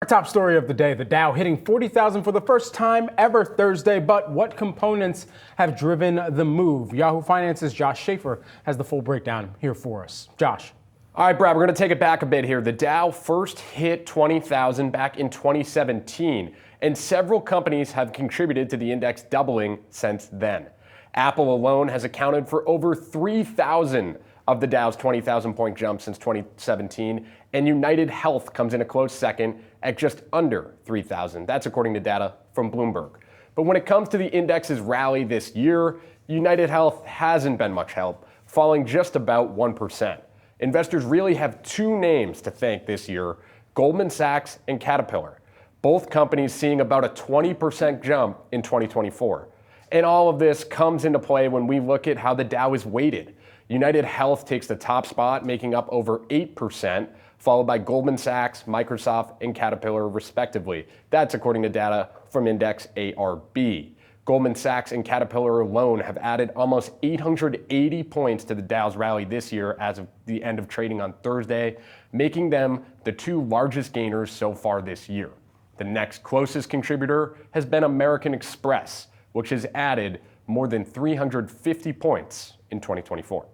top story of the day, the Dow hitting 40,000 for the first time ever Thursday. But what components have driven the move? Yahoo Finance's Josh Schafer has the full breakdown here for us. Josh. All right, Brad, we're going to take it back a bit here. The Dow first hit 20,000 back in 2017, and several companies have contributed to the index doubling since then. Apple alone has accounted for over 3,000 of the Dow's 20,000 point jump since 2017, and United Health comes in a close second at just under 3,000. That's according to data from Bloomberg. But when it comes to the index's rally this year, United Health hasn't been much help, falling just about 1%. Investors really have two names to thank this year, Goldman Sachs and Caterpillar, both companies seeing about a 20% jump in 2024. And all of this comes into play when we look at how the Dow is weighted. United Health takes the top spot, making up over 8%, followed by Goldman Sachs, Microsoft, and Caterpillar, respectively. That's according to data from Index ARB. Goldman Sachs and Caterpillar alone have added almost 880 points to the Dow's rally this year as of the end of trading on Thursday, making them the two largest gainers so far this year. The next closest contributor has been American Express, which has added more than 350 points in 2024.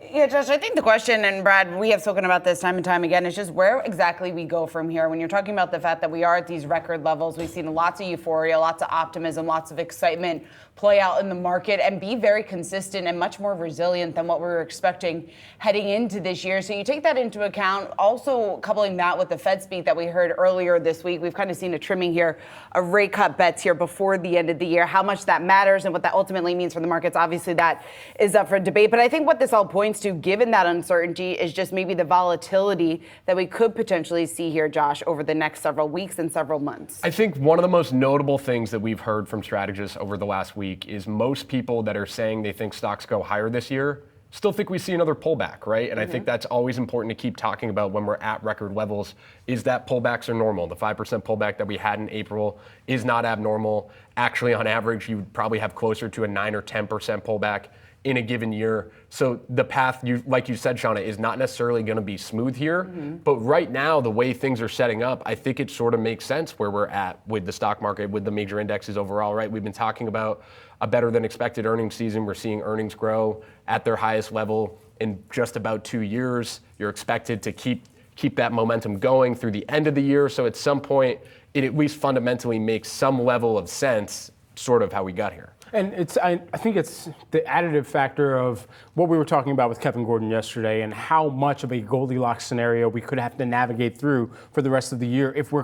Yeah, Josh, I think the question, and Brad, we have spoken about this time and time again, is just where exactly we go from here. When you're talking about the fact that we are at these record levels, we've seen lots of euphoria, lots of optimism, lots of excitement play out in the market and be very consistent and much more resilient than what we were expecting heading into this year. So you take that into account, also coupling that with the Fed speak that we heard earlier this week. We've kind of seen a trimming here of rate cut bets here before the end of the year. How much that matters and what that ultimately means for the markets, obviously that is up for debate. But I think what this all points to, given that uncertainty, is just maybe the volatility that we could potentially see here, Josh, over the next several weeks and several months. I think one of the most notable things that we've heard from strategists over the last week is most people that are saying they think stocks go higher this year still think we see another pullback, right? And I think that's always important to keep talking about when we're at record levels, is that pullbacks are normal. The 5% pullback that we had in April is not abnormal. Actually, on average, you would probably have closer to a 9 or 10% pullback in a given year. So the path, like you said, Shauna, is not necessarily going to be smooth here. But right now, the way things are setting up, I think it sort of makes sense where we're at with the stock market, with the major indexes overall, right? We've been talking about a better than expected earnings season. We're seeing earnings grow at their highest level in just about 2 years. You're expected to keep that momentum going through the end of the year. So at some point, it at least fundamentally makes some level of sense, sort of how we got here. And I think it's the additive factor of what we were talking about with Kevin Gordon yesterday and how much of a Goldilocks scenario we could have to navigate through for the rest of the year if we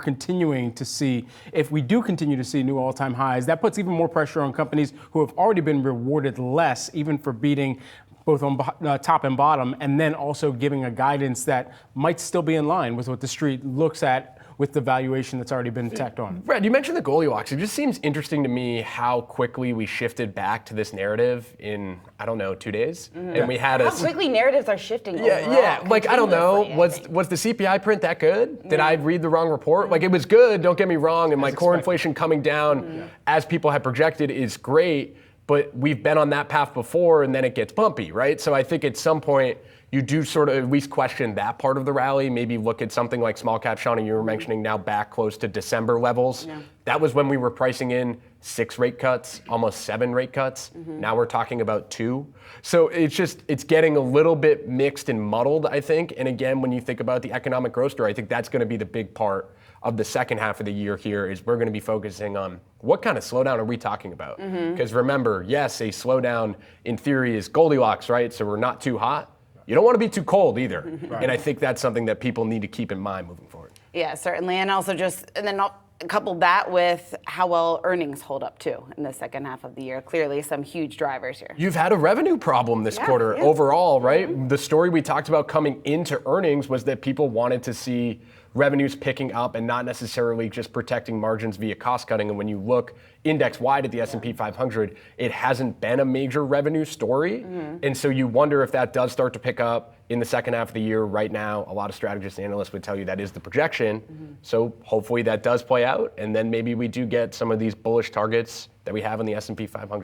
do continue to see new all-time highs. That puts even more pressure on companies who have already been rewarded less, even for beating both on top and bottom, and then also giving a guidance that might still be in line with what the street looks at with the valuation that's already been tacked on. Brad, you mentioned the Goldilocks. It just seems interesting to me how quickly we shifted back to this narrative in, 2 days. And we had how quickly narratives are shifting overall. Yeah, like, I don't know, was the CPI print that good? Did I read the wrong report? Like, it was good, don't get me wrong, and core inflation coming down as people had projected is great, but we've been on that path before and then it gets bumpy, right? So I think at some point, you do sort of at least question that part of the rally, maybe look at something like small cap, Shauna, you were mentioning now back close to December levels. Yeah. That was when we were pricing in 6 rate cuts, almost 7 rate cuts. Now we're talking about 2. So it's getting a little bit mixed and muddled, I think. And again, when you think about the economic growth story, I think that's going to be the big part of the second half of the year here is we're going to be focusing on what kind of slowdown are we talking about? Because remember, yes, a slowdown in theory is Goldilocks, right? So we're not too hot. You don't want to be too cold either. Right. And I think that's something that people need to keep in mind moving forward. Yeah, certainly. And also then couple that with how well earnings hold up too in the second half of the year. Clearly some huge drivers here. You've had a revenue problem this quarter overall, right? The story we talked about coming into earnings was that people wanted to see revenues picking up and not necessarily just protecting margins via cost cutting. And when you look index-wide at the S&P 500, it hasn't been a major revenue story. And so you wonder if that does start to pick up in the second half of the year. Right now, a lot of strategists and analysts would tell you that is the projection. So hopefully that does play out. And then maybe we do get some of these bullish targets that we have in the S&P 500.